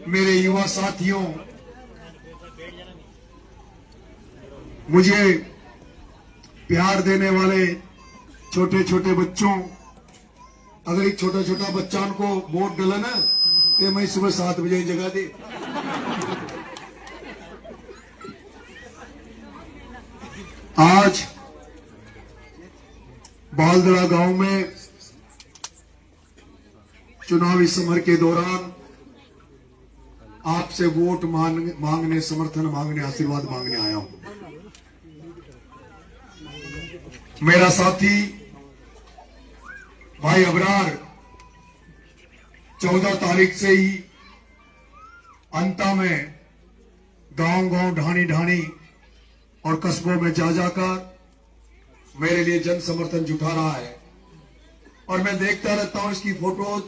मेरे युवा साथियों, मुझे प्यार देने वाले छोटे छोटे बच्चों, अगर एक छोटा छोटा बच्चा को वोट डाला ना तो मैं सुबह 7 बजे जगह दे। आज बालदड़ा गांव में चुनावी समर के दौरान आपसे वोट मांगने, समर्थन मांगने, आशीर्वाद मांगने आया हूं। मेरा साथी भाई अबरार 14 तारीख से ही अंता में गांव गांव, ढाणी ढाणी और कस्बों में जा जाकर मेरे लिए जन समर्थन जुटा रहा है और मैं देखता रहता हूं इसकी फोटोज।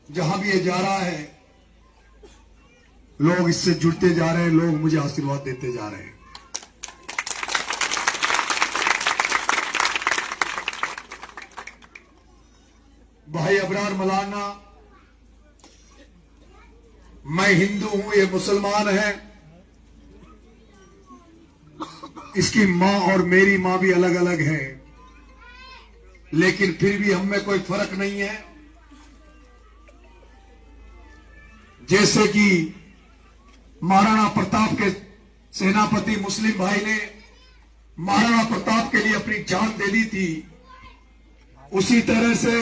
जहां भी ये जा रहा है लोग इससे जुड़ते जा रहे हैं, लोग मुझे आशीर्वाद देते जा रहे हैं। भाई अबरार मलाना, मैं हिंदू हूं, ये मुसलमान है। इसकी मां और मेरी मां भी अलग अलग है, लेकिन फिर भी हम में कोई फर्क नहीं है। जैसे कि महाराणा प्रताप के सेनापति मुस्लिम भाई ने महाराणा प्रताप के लिए अपनी जान दे दी थी, उसी तरह से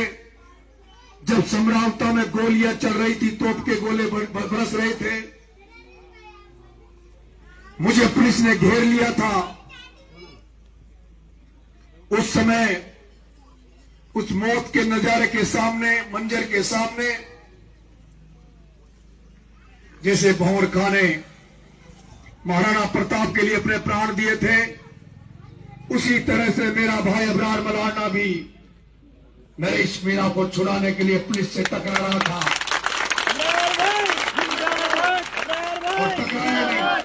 जब सम्रावता में गोलियां चल रही थी, तोप के गोले बरस रहे थे, मुझे पुलिस ने घेर लिया था। उस समय उस मौत के नजारे के सामने, मंजर के सामने, जैसे भंवर खां ने महाराणा प्रताप के लिए अपने प्राण दिए थे, उसी तरह से मेरा भाई अबरार मलाना भी नरेश मीणा को छुड़ाने के लिए पुलिस से टकरा रहा था और टकराया नहीं।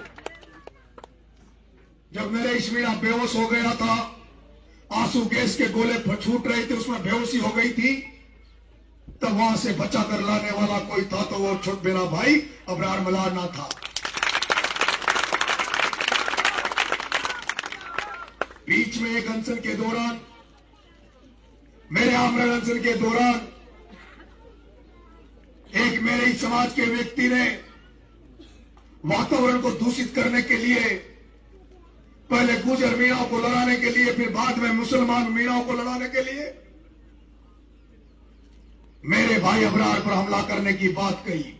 जब नरेश मीणा बेहोश हो गया था, आंसू गैस के गोले छूट रहे थे, उसमें बेहोशी हो गई थी, तब वहां से बचा कर लाने वाला कोई था तो वो छोट मेरा भाई अबरार मलाना था। बीच में एक अनशन के दौरान, मेरे आमरण अनशन के दौरान, एक मेरे ही समाज के व्यक्ति ने वातावरण को दूषित करने के लिए पहले गुजर मीणाओं को लड़ाने के लिए, फिर बाद में मुसलमान मीणाओं को लड़ाने के लिए मेरे भाई अबरार पर हमला करने की बात कही।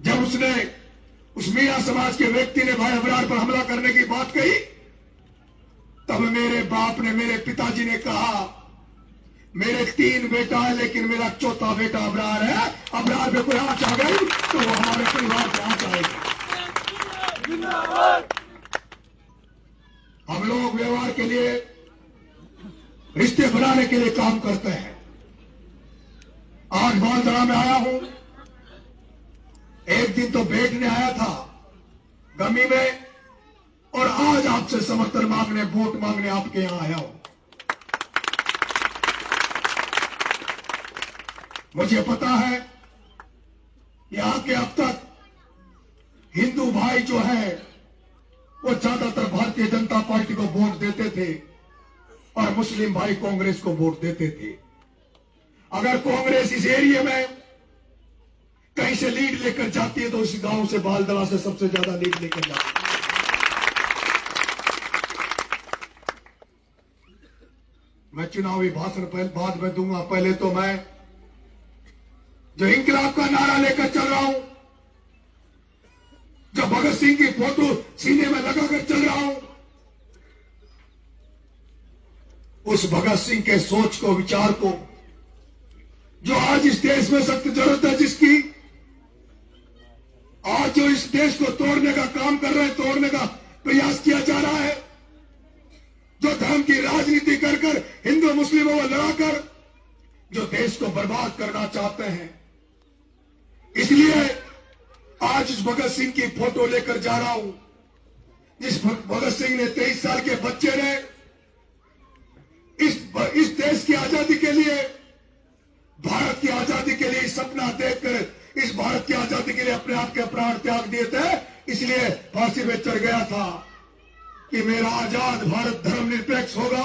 जब उसने, उस मीणा समाज के व्यक्ति ने भाई अबरार पर हमला करने की बात कही, तब मेरे बाप ने, मेरे पिताजी ने कहा, मेरे 3 बेटा है लेकिन मेरा चौथा बेटा अबरार है। अबरार पे कोई आंच आ गई तो वो हमारे परिवार पे आंच आएगी। हम लोग व्यवहार के लिए, रिश्ते बनाने के लिए काम करते हैं। आज बालदड़ा में आया हूं, एक दिन तो बैठने आया था गमी में, और आज आपसे समर्थन मांगने, वोट मांगने आपके यहां आया हूं। मुझे पता है कि आके अब तक हिंदू भाई जो है वो ज्यादातर भारतीय जनता पार्टी को वोट देते थे और मुस्लिम भाई कांग्रेस को वोट देते थे। अगर कांग्रेस इस एरिया में कहीं से लीड लेकर जाती है तो इस गांव से, बालदड़ा से सबसे ज्यादा लीड लेकर जाती है। मैं चुनावी भाषण बाद में दूंगा, पहले तो मैं जो इंकलाब का नारा लेकर चल रहा हूं, जो भगत सिंह की फोटो सीने में लगाकर चल रहा हूं, उस भगत सिंह के सोच को, विचार को, जो आज इस देश में सख्त जरूरत है, जिसकी आज जो इस देश को तोड़ने का काम कर रहे हैं, तोड़ने का प्रयास किया जा रहा है, जो धर्म की राजनीति कर कर, हिंदू मुस्लिमों को लड़ाकर जो देश को बर्बाद करना चाहते हैं, इसलिए आज इस भगत सिंह की फोटो लेकर जा रहा हूं। जिस भगत सिंह ने 23 साल के बच्चे ने इस देश की आजादी के लिए, भारत की आजादी के लिए सपना देखकर अपने आप के प्राण त्याग दिए थे, इसलिए फांसी पे चढ़ गया था कि मेरा आजाद भारत धर्मनिरपेक्ष होगा,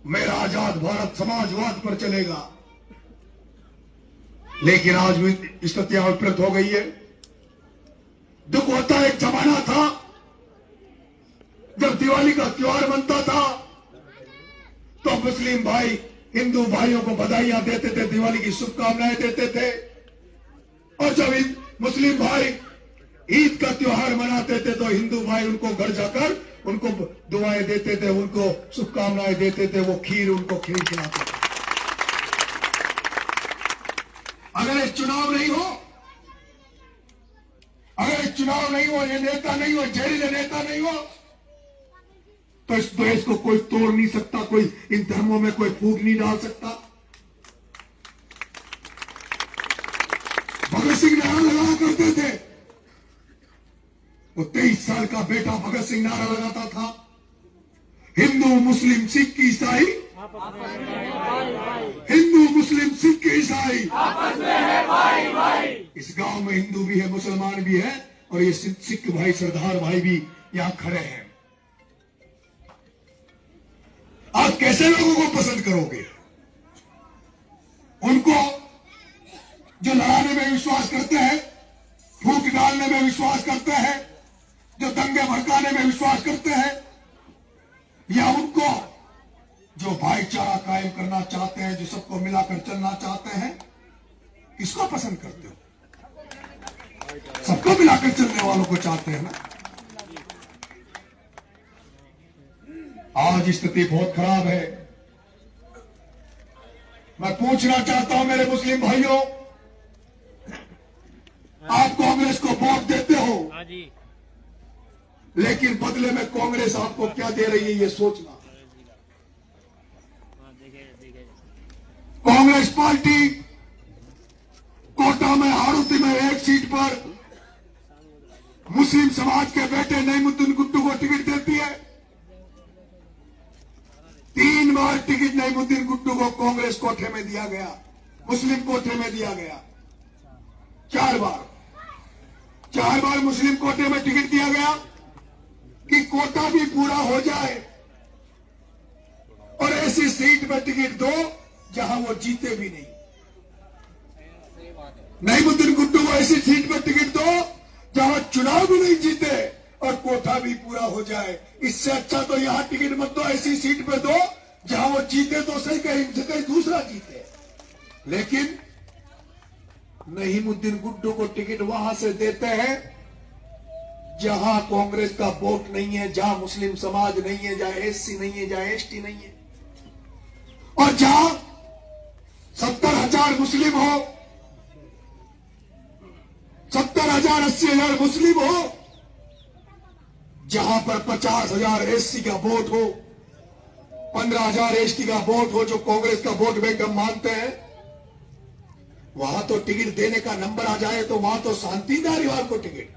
मेरा आजाद भारत समाजवाद पर चलेगा। लेकिन आज भी स्थितियां विपरीत हो गई है। दुख होता है, एक जमाना था जब दिवाली का त्योहार बनता था तो मुस्लिम भाई हिंदू भाइयों को बधाइयां देते थे, दिवाली की शुभकामनाएं देते थे। और जब मुस्लिम भाई ईद का त्योहार मनाते थे तो हिंदू भाई उनको घर जाकर उनको दुआएं देते थे, उनको शुभकामनाएं देते थे, वो खीर उनको खिलाते थे। अगर ये चुनाव नहीं हो, अगर ये चुनाव नहीं हो, ये नेता नहीं हो, जहरीले नेता नहीं हो, तो इस देश को कोई तोड़ नहीं सकता, कोई इन धर्मों में कोई फूट नहीं डाल सकता। भगत सिंह नारा लगाया करते थे, वो 23 साल का बेटा भगत सिंह नारा लगाता था, हिंदू मुस्लिम सिख ईसाई, हिंदू मुस्लिम सिख ईसाई आपस में है भाई भाई। इस गांव में हिंदू भी है, मुसलमान भी है, और ये सिख भाई सरदार भाई भी यहां खड़े हैं। आप कैसे लोगों को पसंद करोगे? उनको जो लड़ाने में विश्वास करते हैं, फूट डालने में विश्वास करते हैं, जो दंगे भड़काने में विश्वास करते हैं, या उनको जो भाईचारा कायम करना चाहते हैं, जो सबको मिलाकर चलना चाहते हैं? किसको पसंद करते हो? सबको मिलाकर चलने वालों को चाहते हैं ना। आज स्थिति बहुत खराब है। मैं पूछना चाहता हूं मेरे मुस्लिम भाइयों, आप कांग्रेस को वोट देते हो, लेकिन बदले में कांग्रेस आपको क्या दे रही है ये सोचना। कांग्रेस पार्टी कोटा में हाड़ौती में एक सीट पर मुस्लिम समाज के बेटे नईमुद्दीन गुड्डू को टिकट देती है। 3 बार टिकट नईमुद्दीन गुड्डू को कांग्रेस कोटे में दिया गया, मुस्लिम कोटे में दिया गया। 4 बार मुस्लिम कोटे में टिकट दिया गया कि कोटा भी पूरा हो जाए और ऐसी सीट में टिकट दो जहां वो जीते भी नहीं। नईमुद्दीन गुड्डू को ऐसी सीट में टिकट दो जहां चुनाव भी नहीं जीते और कोटा भी पूरा हो जाए। इससे अच्छा तो यहां टिकट मत दो, ऐसी सीट पे दो जहां वो जीते तो सही, कहीं दूसरा जीते। लेकिन नईमुद्दीन गुड्डू को टिकट वहां से देते हैं जहां कांग्रेस का वोट नहीं है, जहां मुस्लिम समाज नहीं है, जहां एससी नहीं है, जहां एसटी नहीं है, और जहां 70,000 मुस्लिम हो, 70,000 80,000 मुस्लिम हो, जहां पर 50,000 एससी का वोट हो, 15,000 एसटी का वोट हो, जो कांग्रेस का वोट बैंक हम मानते हैं, वहां तो टिकट देने का नंबर आ जाए तो वहां तो शांति धारीवाल को टिकट,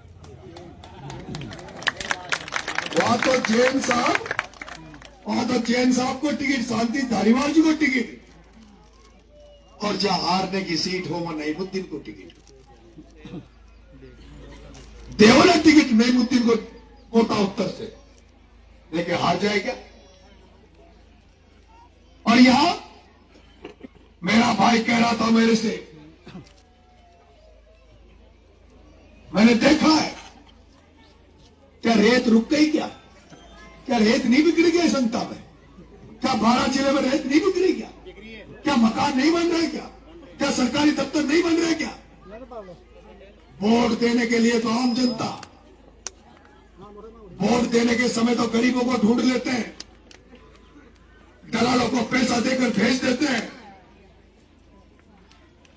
वहां तो जैन साहब को टिकट, शांति धारीवाल जी को टिकट, और जहां हारने की सीट हो वहां नईमुद्दीन को टिकट। देवल टिकट नईमुद्दीन को कोटा उत्तर से, लेकिन हार जाए क्या? और यहां मेरा भाई कह रहा था मेरे से, मैंने देखा है, क्या रेत रुक गई? क्या रेत नहीं बिगड़ी गई संता में? क्या 12 जिले में रेत नहीं बिगड़ी? क्या मकान नहीं बन रहे? क्या सरकारी दफ्तर नहीं बन रहे? क्या वोट देने के लिए तो आम जनता, वोट देने के समय तो गरीबों को ढूंढ लेते हैं, दलालों को पैसा देकर भेज देते हैं।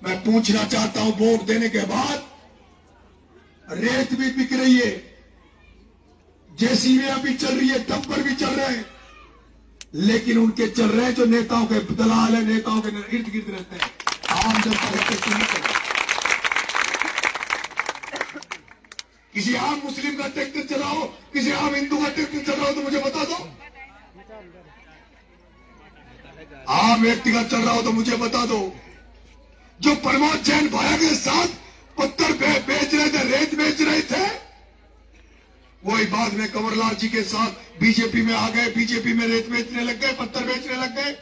मैं पूछना चाहता हूं, वोट देने के बाद रेत भी बिक रही है, जेसीबी भी चल रही है, डंपर भी चल रहे हैं, लेकिन उनके चल रहे हैं जो नेताओं के दलाल है, नेताओं के इर्द गिर्द रहते हैं, आम जनता रहते हैं। किसी आम मुस्लिम का ट्रैक्टर चलाओ, किसी आम हिंदू का ट्रैक्टर चलाओ तो मुझे बता दो। आम व्यक्ति का चल रहा हो तो मुझे बता दो। जो प्रमोद जैन भाया के साथ पत्थर बेच रहे थे, रेत बेच रहे थे। वही बाद में कंवरलाल जी के साथ बीजेपी में आ गए, बीजेपी में रेत बेचने लग गए, पत्थर बेचने लग गए।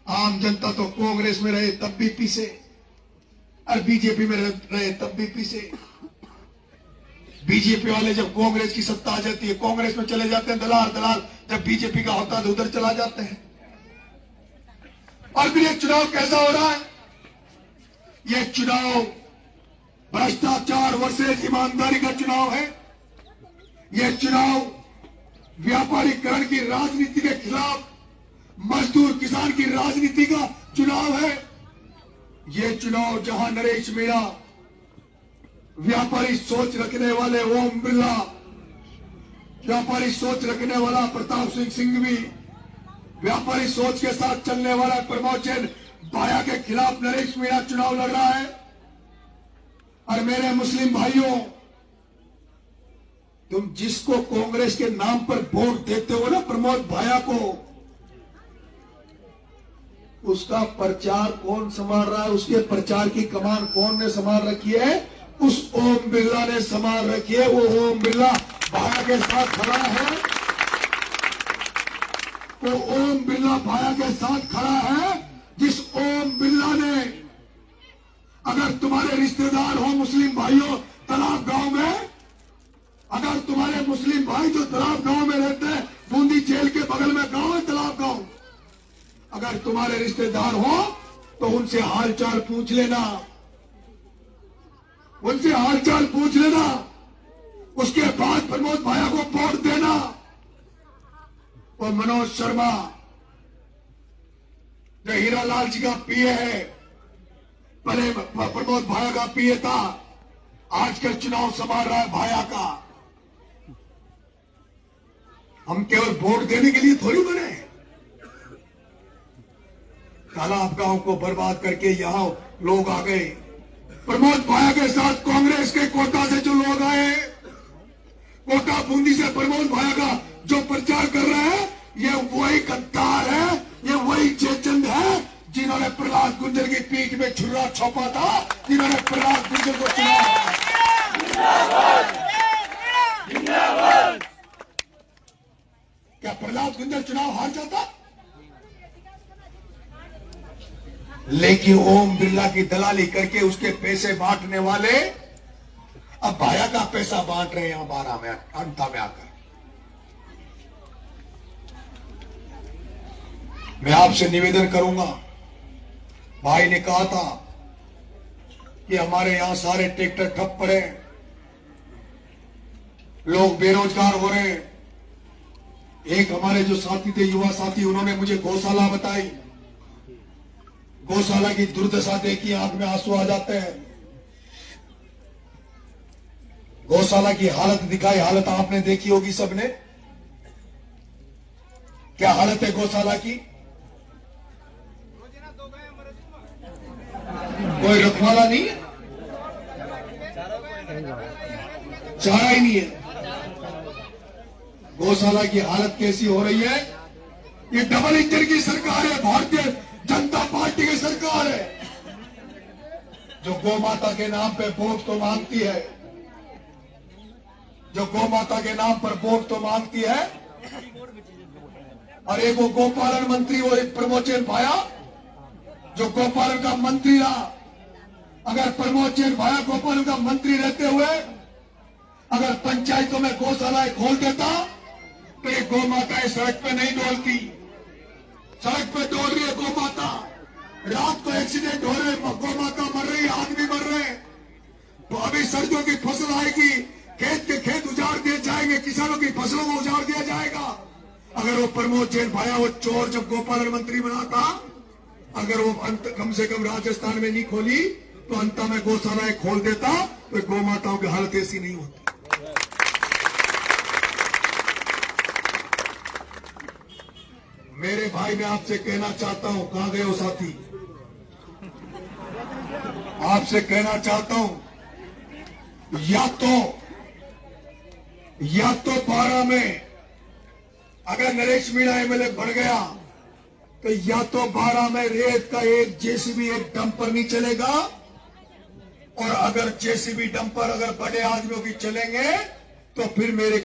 आम जनता तो कांग्रेस में रहे तब भी पीसे, और बीजेपी में रहे तब भी पीसे। बीजेपी वाले जब कांग्रेस की सत्ता आ जाती है कांग्रेस में चले जाते हैं दलाल दलाल, जब बीजेपी का होता है तो उधर चला जाते हैं। और फिर ये चुनाव कैसा हो रहा है? ये चुनाव भ्रष्टाचार वर्सेज ईमानदारी का चुनाव है। यह चुनाव व्यापारीकरण की राजनीति के खिलाफ मजदूर किसान की राजनीति का चुनाव है। यह चुनाव जहां नरेश मीणा, व्यापारी सोच रखने वाले ओम बिरला, व्यापारी सोच रखने वाला प्रताप सिंह सिंघवी, व्यापारी सोच के साथ चलने वाला प्रमोद जैन भाया के खिलाफ नरेश मीणा चुनाव लड़ रहा है। और मेरे मुस्लिम भाइयों, तुम जिसको कांग्रेस के नाम पर वोट देते हो ना प्रमोद भाया को, उसका प्रचार कौन संभाल रहा है? उसके प्रचार की कमान कौन ने संभाल रखी है? उस ओम बिरला ने संभाल रखी है। वो ओम बिरला भाया के साथ खड़ा है। वो ओम बिरला भाया के साथ खड़ा है, जिस ओम बिरला ने, अगर तुम्हारे रिश्तेदार हो मुस्लिम भाइयों तालाब गांव में, अगर तुम्हारे मुस्लिम भाई जो तालाब गांव में रहते हैं, बूंदी जेल के बगल में गांव है तालाब गांव, अगर तुम्हारे रिश्तेदार हो तो उनसे हालचाल पूछ लेना, उनसे हालचाल पूछ लेना। उसके बाद प्रमोद भाया को वोट देना। वो मनोज शर्मा जो हीरालाल जी का पीए है, पहले प्रमोद भाया का पीए था, आजकल चुनाव संभाल रहा है भाया का। हम केवल वोट देने के लिए थोड़ी बने हैं। तालाब गांव को बर्बाद करके यहां लोग आ गए। प्रमोद भाया के साथ कांग्रेस के कोटा से जो लोग आए, कोटा बूंदी से प्रमोद भाया का जो प्रचार कर रहे हैं, ये वही गद्दार है, ये वही चेचंद है जिन्होंने प्रहलाद गुर्जर की पीठ में छुरा छोपा था, जिन्होंने प्रहलाद गुर्जर को चुना। क्या प्रहलाद गुर्जर चुनाव हार जाता? लेकिन ओम बिरला की दलाली करके उसके पैसे बांटने वाले अब भाया का पैसा बांट रहे हैं यहां 12 में अंता में आकर। मैं आपसे निवेदन करूंगा, भाई ने कहा था कि हमारे यहां सारे ट्रैक्टर ठप पड़े, लोग बेरोजगार हो रहे हैं। एक हमारे जो साथी थे, युवा साथी, उन्होंने मुझे गौशाला बताई। गौशाला की दुर्दशा देखी, आंख में आंसू आ जाते हैं। गौशाला की हालत दिखाई, हालत आपने देखी होगी सबने। क्या हालत है गौशाला की? कोई रखवाला नहीं है, चारा ही नहीं है। गौशाला की हालत कैसी हो रही है? ये डबल इंजन की सरकार है, भारतीय जनता पार्टी की सरकार है, जो गौ माता के नाम पे वोट तो मांगती है, जो गौ माता के नाम पर वोट तो मांगती है। और एक वो गोपालन मंत्री, वो एक प्रमोद जैन भाया जो गोपालन का मंत्री रहा। अगर प्रमोद जैन भाया गोपालन का मंत्री रहते हुए अगर पंचायतों में गौशालाएं खोल देता तो ये गौ माताएं सड़क पे नहीं डोलती। सड़क पे डोल रही है गौ माता, रात को एक्सीडेंट हो रहे, गौ माता मर रही है, आदमी मर रहे हैं। तो अभी सर्दियों की फसल आएगी, खेत के खेत उजाड़ दिए जाएंगे, किसानों की फसलों को उजाड़ दिया जाएगा। अगर वो प्रमोद जैन भाया, वो चोर जब गोपालन मंत्री बना था, अगर वो कम से कम राजस्थान में नहीं खोली तो अंत में गौशालाएं खोल देता तो गौ माताओं की हालत ऐसी नहीं होती। मेरे भाई, मैं आपसे कहना चाहता हूं, कहां गए हो साथी? आपसे कहना चाहता हूं, या तो 12 में अगर नरेश मीणा एमएलए बढ़ गया तो या तो 12 में रेत का एक जेसीबी, एक डंपर नहीं चलेगा, और अगर जेसीबी डंपर अगर बड़े आदमियों की चलेंगे तो फिर मेरे